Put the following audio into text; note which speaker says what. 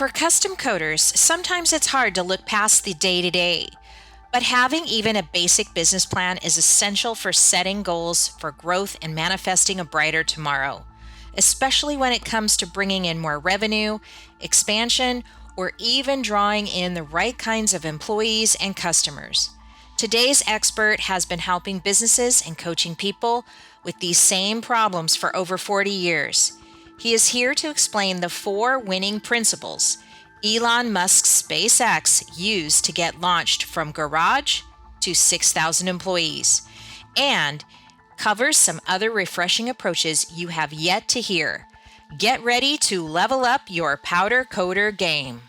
Speaker 1: For custom coders, sometimes it's hard to look past the day-to-day, but having even a basic business plan is essential for setting goals for growth and manifesting a brighter tomorrow, especially when it comes to bringing in more revenue, expansion, or even drawing in the right kinds of employees and customers. Today's expert has been helping businesses and coaching people with these same problems for over 40 years. He is here to explain the 4 winning principles Elon Musk's SpaceX used to get launched from garage to 6,000 employees, and covers some other refreshing approaches you have yet to hear. Get ready to level up your powder coder game.